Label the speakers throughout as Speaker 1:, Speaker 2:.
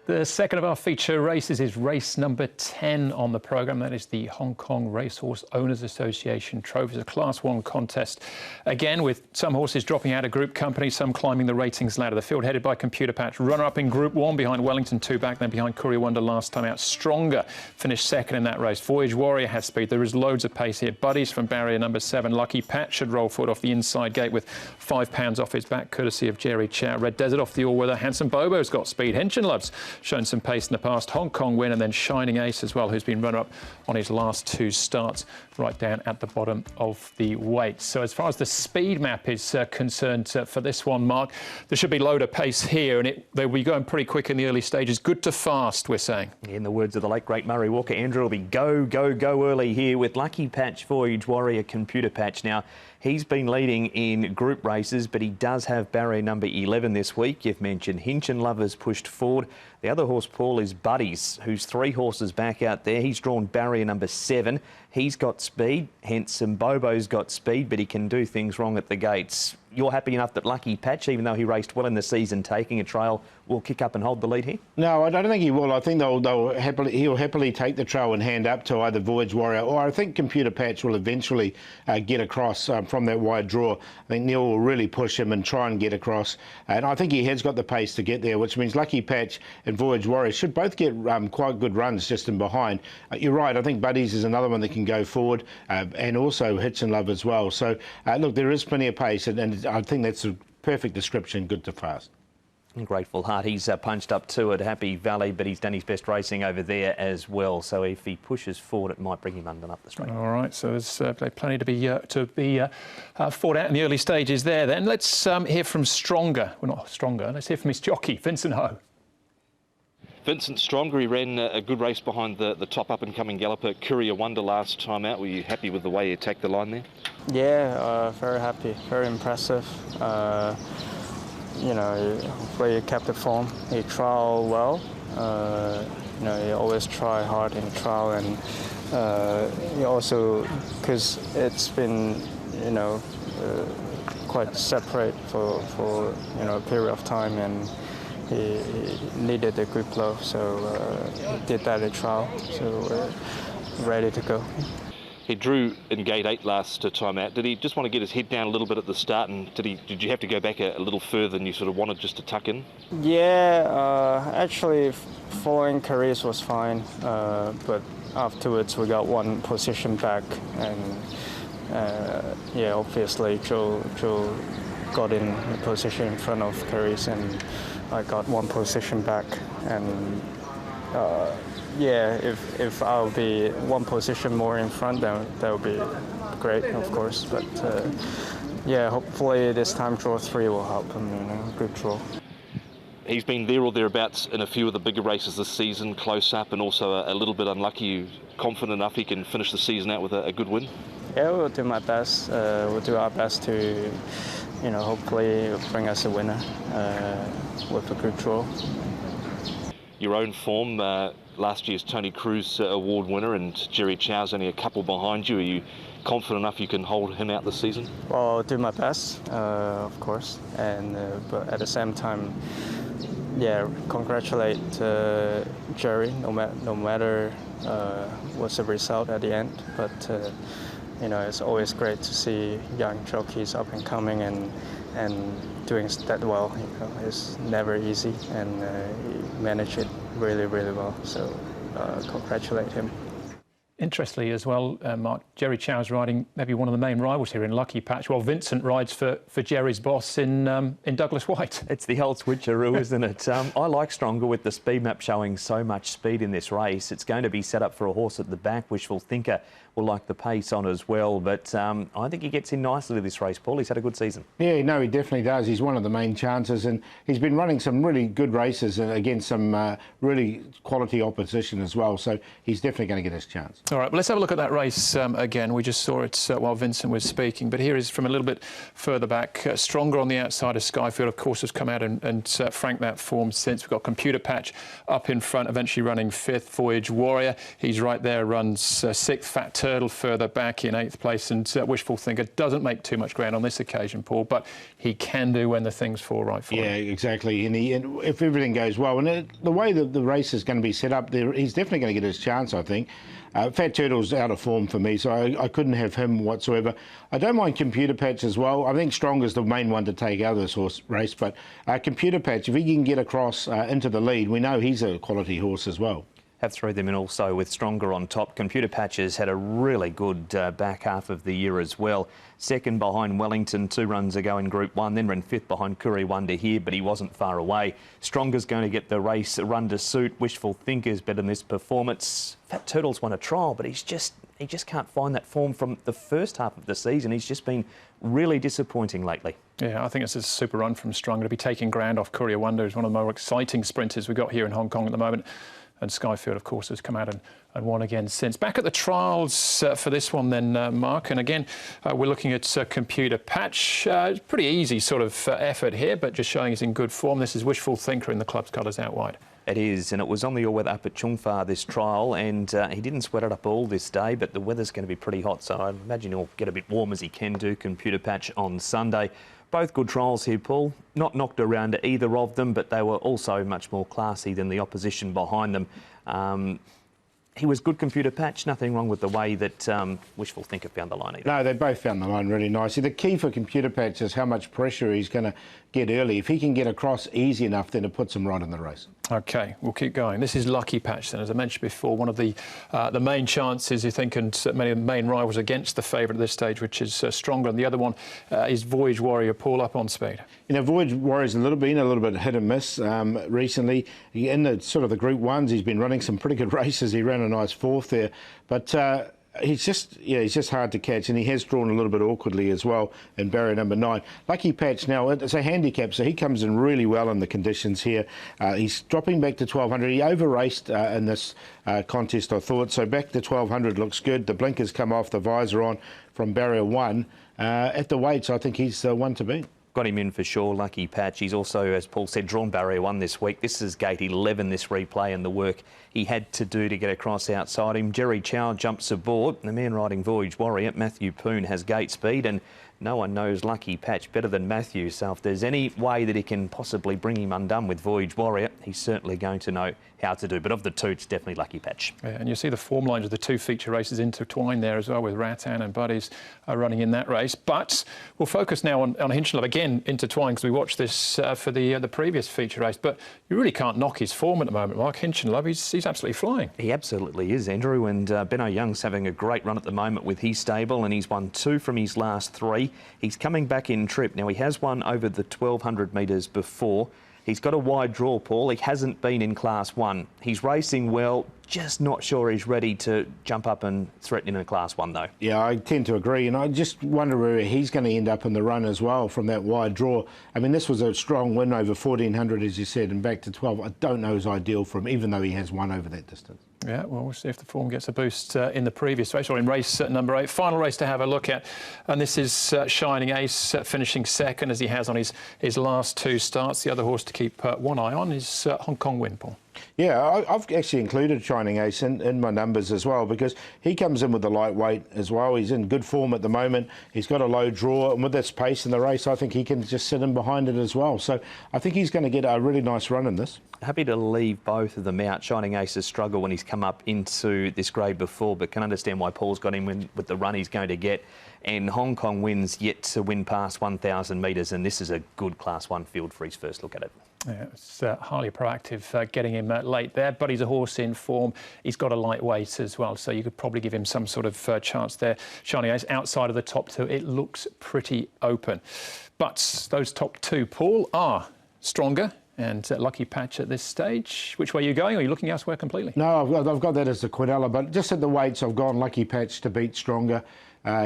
Speaker 1: The second of our feature races is race number 10 on the programme. That is the Hong Kong Racehorse Owners Association Trophy. It's a Class 1 contest. Again, with some horses dropping out of Group Company, some climbing the ratings ladder. The field headed by Computer Patch. Runner-up in Group 1 behind Wellington 2 back, then behind Courier Wonder last time out. Stronger finished second in that race. Voyage Warrior has speed. There is loads of pace here. Buddies from barrier number 7. Lucky Patch should roll forward off the inside gate with £5 off his back, courtesy of Jerry Chow. Red Desert off the all-weather. Handsome Bobo's got speed. Henshin Love's shown some pace in the past. Hong Kong win, and then Shining Ace as well, who's been runner-up on his last 2 starts, right down at the bottom of the weight. So as far as the speed map is concerned for this one, Mark, there should be load of pace here, and they'll be going pretty quick in the early stages. Good to fast, we're saying. In the words of the late great Murray Walker, Andrew, will be go, go, go early here with Lucky Patch, Voyage Warrior, Computer Patch. Now, he's been leading in group races, but he does have barrier number 11 this week. You've mentioned Hinchin Lovers pushed forward. The other horse, Paul, is Buddies, who's 3 horses back out there. He's drawn barrier number 7. He's got speed, hence Bobo's got speed, but he can do things wrong at the gates. You're happy enough that Lucky Patch, even though he raced well in the season, taking a trail, will kick up and hold the lead here? No, I don't think he will. I think he'll happily take the trail and hand up to either Voyage Warrior, or I think Computer Patch will eventually get across from that wide draw. I think Neil will really push him and try and get across, and I think he has got the pace to get there, which means Lucky Patch and Voyage Warrior should both get quite good runs just in behind. You're right, I think Buddies is another one that can go forward, and also Hitchin Love as well. So look, there is plenty of pace, and I think that's a perfect description, good to fast. Grateful Heart, he's punched up 2 at Happy Valley, but he's done his best racing over there as well. So if he pushes forward, it might bring him under up the straight. All right, so there's plenty to be fought out in the early stages there. Then let's hear from Stronger. Well, not Stronger. Let's hear from his jockey, Vincent Ho.
Speaker 2: Vincent Stronger, he ran a good race behind the top up-and-coming galloper Courier Wonder last time out. Were you happy with the way he attacked the line there? Yeah, very happy, very impressive. You know, hopefully he kept the form. He trialled well. You know, he always try hard in trial, and he also, because it's been, you know, quite separate for you know, a period of time, and he needed a good blow, so he did that at trial, so we're ready to go. He drew in gate 8 last time out. Did he just want to get his head down a little bit at the start, and did you have to go back a little further than you sort of wanted just to tuck in? Yeah, actually following Caris was fine, but afterwards we got 1 position back, and yeah, obviously Joe got in the position in front of Caris, and I got 1 position back, and yeah, if I'll be 1 position more in front, then that would be great, of course. But yeah, hopefully this time draw 3 will help him, you know, good draw. He's been there or thereabouts in a few of the bigger races this season, close up, and also a little bit unlucky. You confident enough he can finish the season out with a good win? Yeah, we'll do my best. We'll do our best to, you know, hopefully bring us a winner with a good draw. Your own form, last year's Tony Cruz Award winner, and Jerry Chow's only a couple behind you. Are you confident enough you can hold him out this season? Well, I'll do my best, of course, and but at the same time, yeah, congratulate Jerry, no matter what's the result at the end. But you know, it's always great to see young jockeys up and coming and doing that well. You know, it's never easy, and he managed it really, really well. So congratulate him. Interestingly as well, Mark, Jerry Chow's riding maybe one of the main rivals here in Lucky Patch, while Vincent rides for Jerry's boss in Douglas White. It's the old switcheroo, isn't it? I like Stronger with the speed map showing so much speed in this race. It's going to be set up for a horse at the back. Wishful Thinker will like the pace on as well, but I think he gets in nicely to this race, Paul. He's had a good season. Yeah, no, he definitely does. He's one of the main chances, and he's been running some really good races against some really quality opposition as well, so he's definitely going to get his chance.
Speaker 1: All right, well, let's have a look at that race again. We just saw it while Vincent was speaking, but here is from a little bit further back. Stronger on the outside of Skyfield, of course, has come out and franked that form since. We've got Computer Patch up in front, eventually running 5th. Voyage Warrior, he's right there, runs 6th. Fat Turtle further back in 8th place. And Wishful Thinker doesn't make too much ground on this occasion, Paul, but he can do when the things fall right for him.
Speaker 3: Yeah, exactly. And if everything goes well, and the way that the race is going to be set up, he's definitely going to get his chance, I think. Fat Turtle's out of form for me, so I couldn't have him whatsoever. I don't mind Computer Patch as well. I think Stronger's the main one to take out of this horse race, but Computer Patch, if he can get across into the lead, we know he's a quality horse as well.
Speaker 4: Have threw them in also with Stronger on top. Computer Patches had a really good back half of the year as well. 2nd behind Wellington 2 runs ago in Group 1, then ran 5th behind Curry Wonder here, but he wasn't far away. Stronger's going to get the race run to suit. Wishful Thinker's better than this performance. Fat Turtle's won a trial, but he just can't find that form from the first half of the season. He's just been really disappointing lately.
Speaker 1: Yeah, I think it's a super run from Stronger to be taking ground off Courier Wonder. Is one of the more exciting sprinters we've got here in Hong Kong at the moment. And Skyfield, of course, has come out and won again since. Back at the trials for this one then, Mark. And again, we're looking at Computer Patch. Pretty easy sort of effort here, but just showing he's in good form. This is Wishful Thinker in the club's colours out wide.
Speaker 4: It is, and it was on the all-weather up at Chung Fa this trial, and he didn't sweat it up all this day, but the weather's going to be pretty hot, so I imagine he'll get a bit warm as he can do. Computer Patch on Sunday. Both good trials here, Paul. Not knocked around either of them, but they were also much more classy than the opposition behind them. He was good, Computer Patch. Nothing wrong with the way that Wishful Thinker found the line either.
Speaker 3: No, they both found the line really nicely. The key for Computer Patch is how much pressure he's going to get early. If he can get across easy enough, then it puts him right in the race.
Speaker 1: OK, we'll keep going. This is Lucky Patch then. As I mentioned before, one of the main chances, you think, and many of the main rivals against the favourite at this stage, which is Stronger. And the other one is Voyage Warrior. Paul, up on speed. You know, Voyage Warrior's been a little bit hit and miss recently. In the sort of the Group 1s, he's been running some pretty good races. He ran a nice 4th there. But he's just hard to catch, and he has drawn a little bit awkwardly as well in barrier number 9. Lucky Patch now, it's a handicap, so he comes in really well in the conditions here. He's dropping back to 1200. He over-raced in this contest, I thought, so back to 1200 looks good. The blinkers come off, the visor on from barrier 1. At the weights, I think he's the one to beat.
Speaker 4: Got him in for sure, Lucky Patch. He's also, as Paul said, drawn barrier 1 this week. This is gate 11, this replay, and the work he had to do to get across outside him. Jerry Chow jumps aboard. The man riding Voyage Warrior, Matthew Poon, has gate speed, and no one knows Lucky Patch better than Matthew. So if there's any way that he can possibly bring him undone with Voyage Warrior, he's certainly going to know how to do. But of the two, it's definitely Lucky Patch. Yeah, and you see the form lines of the 2 feature races intertwined there as well, with R10 and Buddies running in that race. But we'll focus now on Hinchlove, again intertwined, because we watched this for the previous feature race. But you really can't knock his form at the moment, Mark. Hinchlove, he's absolutely flying. He absolutely is, Andrew. And Benno Young's having a great run at the moment with his stable, and he's won 2 from his last 3. He's coming back in trip. Now, he has won over the 1200 metres before. He's got a wide draw, Paul. He hasn't been in Class 1. He's racing well, just not sure he's ready to jump up and threaten in a Class 1, though.
Speaker 3: Yeah, I tend to agree, and I just wonder where he's going to end up in the run as well from that wide draw. I mean, this was a strong win over 1400, as you said, and back to 12. I don't know is ideal for him, even though he has won over that distance.
Speaker 1: Yeah, well, we'll see if the form gets a boost in the previous race, or in race number 8. Final race to have a look at, and this is Shining Ace finishing second, as he has on his last 2 starts. The other horse to keep one eye on is Hong Kong Win, Paul.
Speaker 3: Yeah, I've actually included Shining Ace in my numbers as well, because he comes in with the lightweight as well. He's in good form at the moment. He's got a low draw, and with this pace in the race, I think he can just sit in behind it as well. So I think he's going to get a really nice run in this.
Speaker 4: Happy to leave both of them out. Shining Ace has struggled when he's come up into this grade before, but can understand why Paul's got him with the run he's going to get. And Hong Kong Win's yet to win past 1,000 metres, and this is a good Class 1 field for his first look at it.
Speaker 1: Yeah, it's highly proactive getting him late there, but he's a horse in form. He's got a lightweight as well, so you could probably give him some sort of chance there. Shining Ace outside of the top 2, it looks pretty open. But those top 2, Paul, are Stronger And Lucky Patch at this stage. Which way are you going? Or are you looking elsewhere completely?
Speaker 3: No, I've got that as the Quinella, but just at the weights, I've gone Lucky Patch to beat Stronger.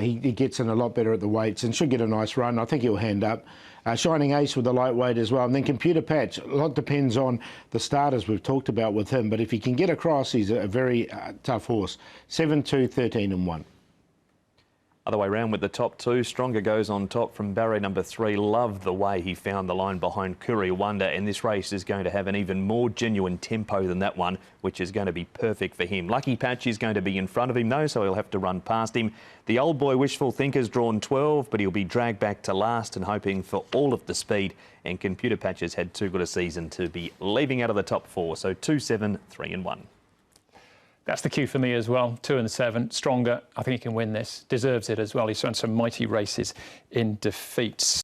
Speaker 3: He gets in a lot better at the weights and should get a nice run. I think he'll hand up. Shining Ace with the lightweight as well. And then Computer Patch. A lot depends on the starters we've talked about with him. But if he can get across, he's a very tough horse. 7-2, 13 and 1.
Speaker 4: Other way round with the top two. Stronger goes on top from barrier number 3. Love the way he found the line behind Curry Wonder, and this race is going to have an even more genuine tempo than that one, which is going to be perfect for him. Lucky Patch is going to be in front of him though, so he'll have to run past him. The Old Boy Wishful Thinker's drawn 12, but he'll be dragged back to last and hoping for all of the speed, and Computer Patch has had too good a season to be leaving out of the top 4, so 2, 7, 3 and 1.
Speaker 1: That's the cue for me as well. 2 and 7. Stronger. I think he can win this. Deserves it as well. He's run some mighty races in defeats.